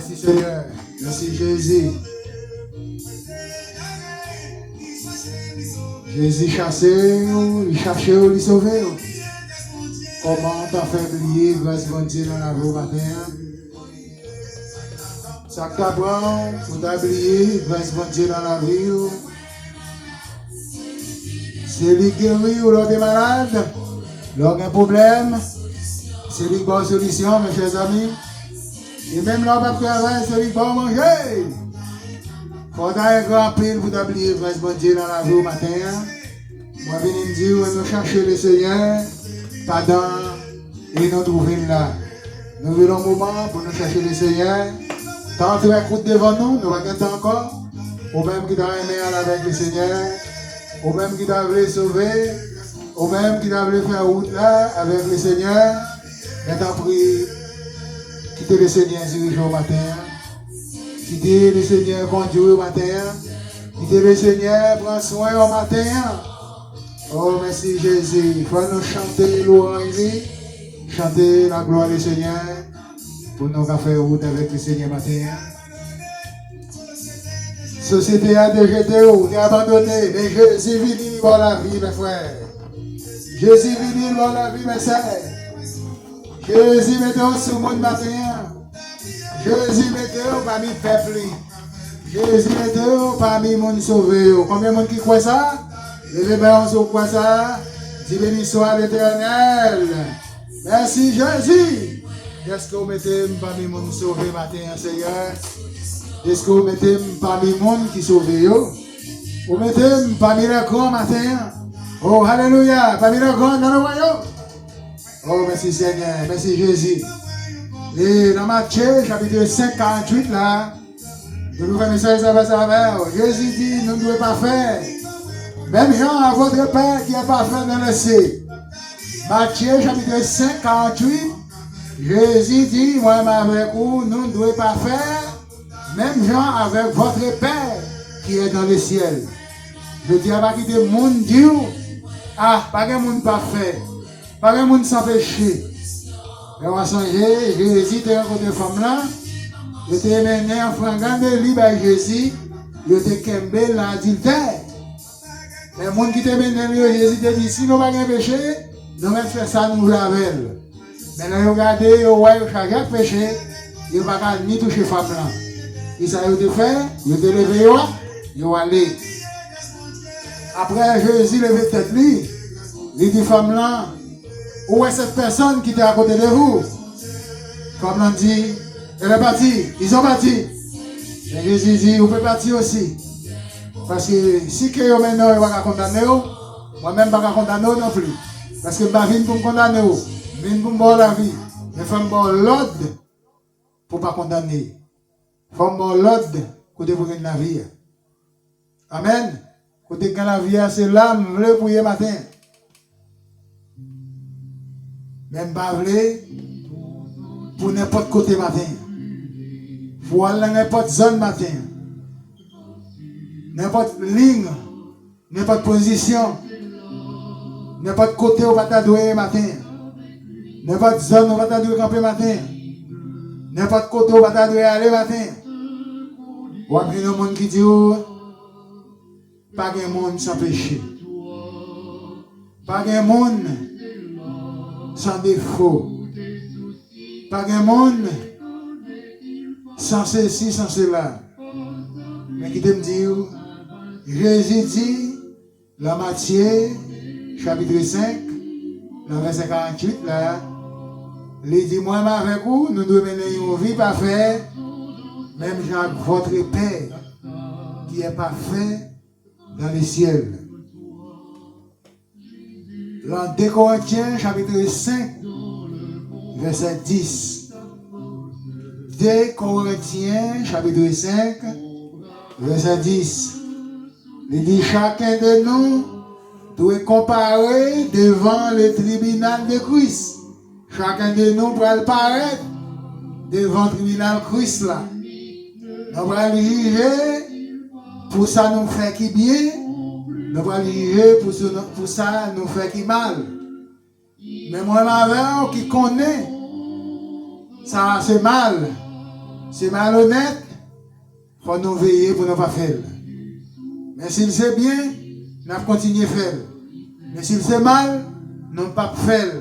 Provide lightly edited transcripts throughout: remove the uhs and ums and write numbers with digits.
merci Seigneur. Merci Jésus. Jésus chassé, il cherchait, il sauvé. Comment t'as fait oublier grâce bon Dieu dans la vie matin? Ça t'apprend pour t'oublier grâce bon Dieu dans la vie. C'est lui qui guérit ou l'autre est malade. L'autre a un problème. C'est lui qui a une solution, mes chers amis. Et même là, pas travail, c'est lui qui va manger. Quand on a un grand pile pour t'oublier grâce bon Dieu dans la vie au matin. Moi, je viens me dire, nous cherchons le Seigneur. Pardon, et nous trouvons là. Nous voulons un moment pour nous chercher le Seigneur. Tant que écoute devant nous, nous regardons encore. Au même qui t'a aimé avec le Seigneur. Au même qui t'a voulu sauver. Au même qui t'a voulu faire route là avec le Seigneur. Mais t'as pris, quitter le Seigneur diriger au matin. Quitter le Seigneur conduire au matin. Quitter le Seigneur prendre soin au matin. Oh, merci Jésus. Il faut nous chanter louange, chanter la gloire du Seigneur pour nous faire route avec le Seigneur matin. Société a déjeté ou t'es abandonné, mais Jésus vient voir la vie, mes frères. Jésus vient voir la vie, mes sœurs. Jésus mettez-vous sur le monde matin. Jésus mettez-vous parmi le peuple. Jésus mettez-vous parmi le monde sauvé. Combien de monde qui croit ça? Les bébés sur quoi ça? Dis béni soit l'Éternel. Merci Jésus. Est-ce que vous mettez parmi le monde sauvé matin, Seigneur? Est-ce que vous mettez parmi le monde qui sauve? Vous mettez parmi les grands matin? Oh, alléluia. Parmi les grands dans le royaume. Oh, merci Seigneur. Merci Jésus. Et dans Matthieu, chapitre 5, 48, là, nous nous faisons message à Jésus dit, nous ne devons pas faire. Même Jean à votre Père qui n'est pas fait dans le ciel. Matthieu chapitre 5, 48. Jésus dit, moi-même avec vous, nous ne devons pas faire. Même Jean avec votre Père qui est dans le ciel. Je dis à pas quitter le monde Dieu. Ah, pas de monde parfait. Pas de monde sans péché. Mais on va songer, Jésus était rencontré une femme là. Il était mené en frangant de lui par Jésus. Il était kembé l'adultère. Les gens qui te mènent, Jésus te dit, si nous n'avons pas de péché, nous allons faire ça, nous l'avons. Mais là, regardez, vous voyez, chaque péché, il ne va pas ni toucher la femme là. Et ça, il te fait, il te levé, il va aller. Après, Jésus levé tête lui, il dit, femme là, où est cette personne qui était à côté de vous? Femme là dit, elle est partie, ils sont partis. Et Jésus dit, vous pouvez partir aussi. Parce que si que vous maintenant ne pas condamner, moi-même ne vais pas condamner non plus. Parce que je ne vais pas condamner, je vais pas la vie. Je vais faire l'ordre pour ne pas condamner. Je vais faire l'ordre pour gagner la vie. Amen. Pour gagner la vie, c'est l'âme pour le matin. Même pas pour n'importe côté matin. Pour aller dans n'importe zone matin. N'importe ligne, n'importe position, n'importe côté où on va t'adouer matin, n'importe zone où on va t'adouer camper matin, n'importe côté où on va t'adouer aller matin. Ou après le monde qui dit, pas de monde sans péché, pas de monde sans défaut, pas de monde sans ceci, sans cela. Mais qui te me dit, Jésus dit, la Matthieu, chapitre 5, le verset 48, là, il dit, moi-même avec vous, nous devons mener une vie parfaite, même genre votre Père, qui est parfait dans les ciels. Dans 2 Corinthiens, chapitre 5, verset 10. 2 Corinthiens, chapitre 5, verset 10. Il dit, chacun de nous doit comparer devant le tribunal de Christ. Chacun de nous doit paraître devant le tribunal de Christ là. Nous allons juger pour ça nous fait qui bien. Nous allons juger pour ça nous fait qui mal. Mais moi, qui connaît, ça c'est mal. c'est malhonnête, il faut nous veiller pour ne pas faire. Mais s'il c'est bien, nous continuons à faire. Mais s'il c'est mal, nous ne pas faire.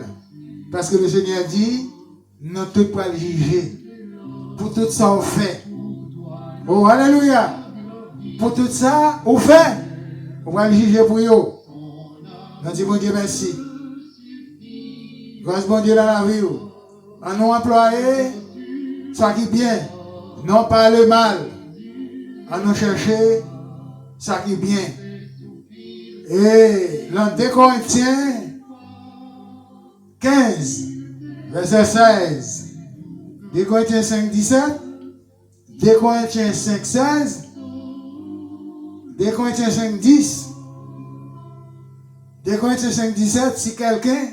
Parce que le Seigneur dit, nous tout pas le juger. Pour tout ça, on fait. Oh, alléluia. Pour tout ça, on fait. On va le juger pour eux. Nous disons, bon Dieu, merci. Grâce bon Dieu dans la vie. On nous employé ça qui est bien. Non pas le mal. On nous chercher ça qui est bien. Et dans 2 Corinthiens 15, verset 16. 2 Corinthiens 5, 17. 2 Corinthiens 5, 16. 2 Corinthiens 5, 10. 2 Corinthiens 5, 17. Si quelqu'un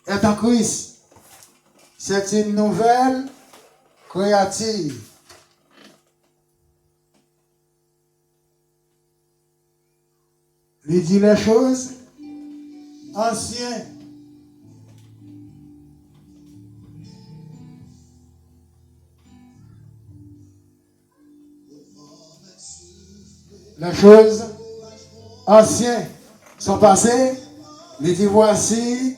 est en Christ, c'est une nouvelle créative. Il dit les choses anciennes. Les choses anciennes sont passées. Il dit voici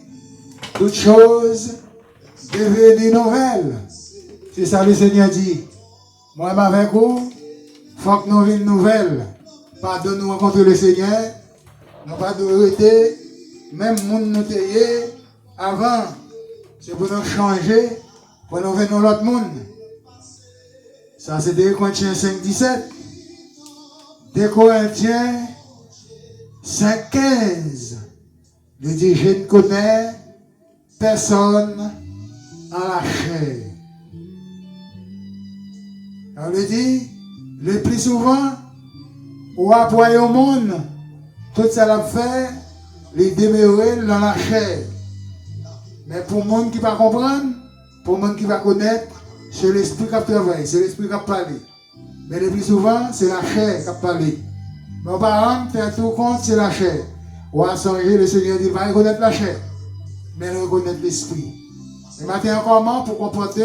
toutes choses devenues nouvelles. C'est ça le Seigneur dit. Moi avec vous, il faut que nous vivions nouvelles. Pas de nous rencontrer le Seigneur. Nous pas de arrêter. Même monde nous tailler avant. C'est pour nous changer. Pour nous venir dans l'autre monde. Ça c'est 2 Corinthiens 5, 17. 2 Corinthiens 5, 15. Il dit, je ne connais personne en la chair. On lui dit, le plus souvent, ou appoyer au monde, tout ça l'a fait, les demeurer dans la chair. Mais pour le monde qui ne va pas comprendre, pour le monde qui va connaître, c'est l'esprit qui travaille, c'est l'esprit qui parle. Mais le plus souvent, c'est la chair qui parle. Nos parents font tout compte, c'est la chair. Ou à songer, le Seigneur dit, va reconnaître la chair, mais reconnaître l'esprit. Et maintenant, comment pour comporter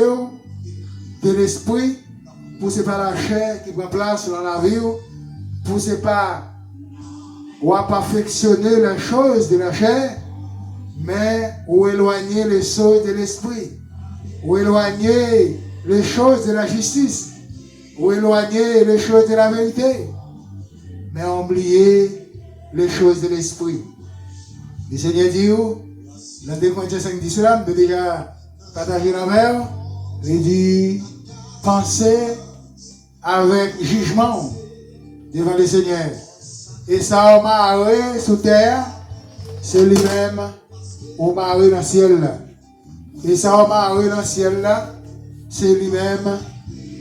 de l'esprit, pour ce pas la chair qui prend place dans la vie, pour ce pas ou à perfectionner les choses de la chair, mais ou éloigner les choses de l'esprit, ou éloigner les choses de la justice, ou éloigner les choses de la vérité, mais oublier les choses de l'esprit. Le Seigneur dit, dans 2 Corinthiens 5, 10, de déjà partager la mer, il dit, pensez avec jugement devant le Seigneur. Et ça, au maré sous terre, c'est lui-même au maré dans le ciel. Et ça, au maré dans le ciel, c'est lui-même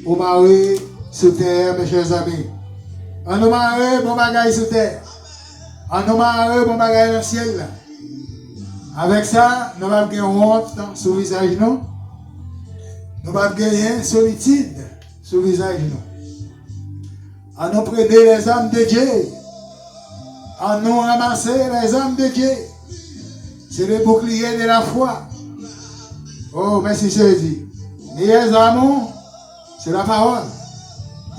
au maré sous terre, mes chers amis. En nous maré, bon bagaille sous terre. En nous maré, bon bagaille dans le ciel. Avec ça, nous n'avons pas honte sur le visage, non? Nous n'avons pas solitude sur le visage, non? En nous prêter les âmes de Dieu. En nous ramasser les âmes de Dieu. C'est le bouclier de la foi. Oh, merci, Jésus. Et les amours, c'est la parole.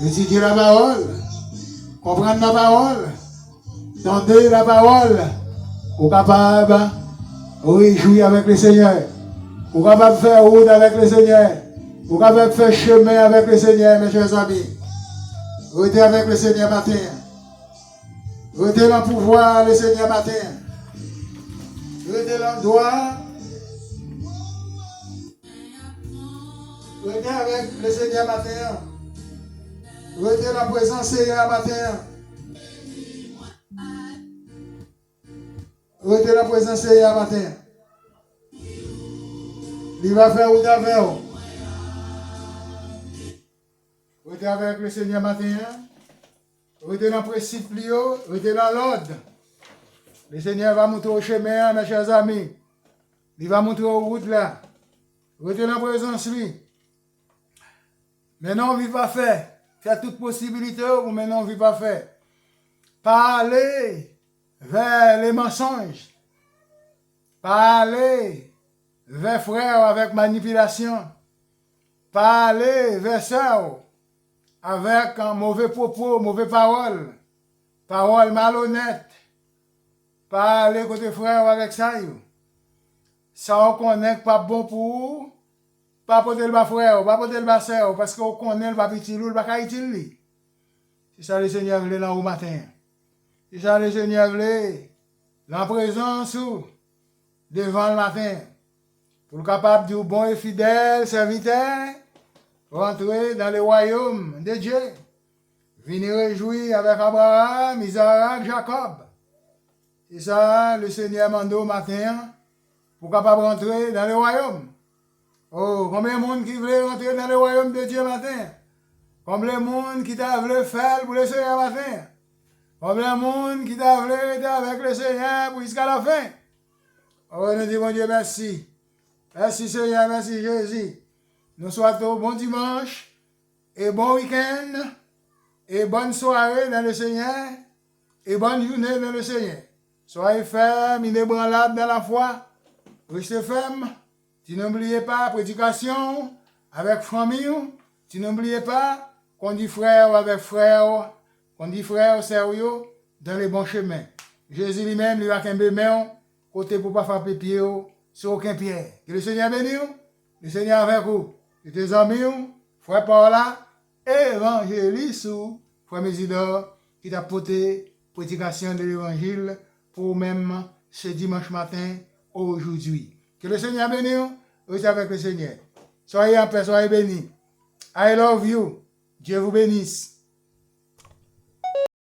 Étudier la parole. Comprendre la parole. Tendez la parole. Ou capable de réjouir avec le Seigneur. Ou capable de faire route avec le Seigneur. Ou capable de faire chemin avec le Seigneur, mes chers amis. Restez avec le Seigneur matin. Restez dans le pouvoir, le Seigneur matin. Restez dans le droit. Restez avec le Seigneur matin. Restez dans la présence du Seigneur matin. Restez dans la présence du Seigneur matin. Il va faire où d'avant. Restez avec le Seigneur matin. Restez dans le principe, restez dans l'ordre. Le Seigneur va montrer au chemin, mes chers amis. Il va montrer aux routes là. Restez dans la présence, lui. Maintenant, on ne vit pas faire. Il y a toute possibilité, ou maintenant, on ne vit pas faire. Pas aller vers les mensonges. Pas aller vers frères avec manipulation. pas aller vers ça avec un mauvais propos, mauvaise parole, parole malhonnête, pas aller côté frère avec ça. Ça, on connaît pas bon pour vous, pas porter le bas frère, pas porter le bas sœur, parce qu'on connaît le bas petit loup, le bas caïtil. C'est ça le Seigneur voulait là au matin. C'est ça le Seigneur voulait, la présence devant le matin. Pour le capable de bon et fidèle serviteur, rentrer dans le royaume de Dieu. Venir réjouir avec Abraham, Isaac, Jacob. C'est ça le Seigneur mande au matin pour capable rentrer dans le royaume. Oh, combien de monde qui veut rentrer dans le royaume de Dieu matin? Combien de monde qui t'a voulu faire pour le Seigneur matin? Combien de monde qui t'a voulu être avec le Seigneur pour jusqu'à la fin? Oh, nous disons Dieu merci. Merci Seigneur, merci Jésus. Nous souhaitons bon dimanche et bon week-end et bonne soirée dans le Seigneur et bonne journée dans le Seigneur. Soyez fermes, inébranlables dans la foi. Restez fermes. Tu n'oubliez pas la prédication avec famille. Tu n'oubliez pas qu'on dit frère avec frère, qu'on dit frère sérieux dans les bons chemins. Jésus lui-même, lui va qu'un main côté pour pas frapper pied sur aucun pied. Que le Seigneur bénisse, le Seigneur avec vous. Et tes amis, frère Paula, évangéliste, frère Mésidor, qui t'a porté prédication de l'évangile pour même ce dimanche matin, aujourd'hui. Que le Seigneur bénisse, restez avec le Seigneur. Soyez en paix, soyez bénis. I love you. Dieu vous bénisse.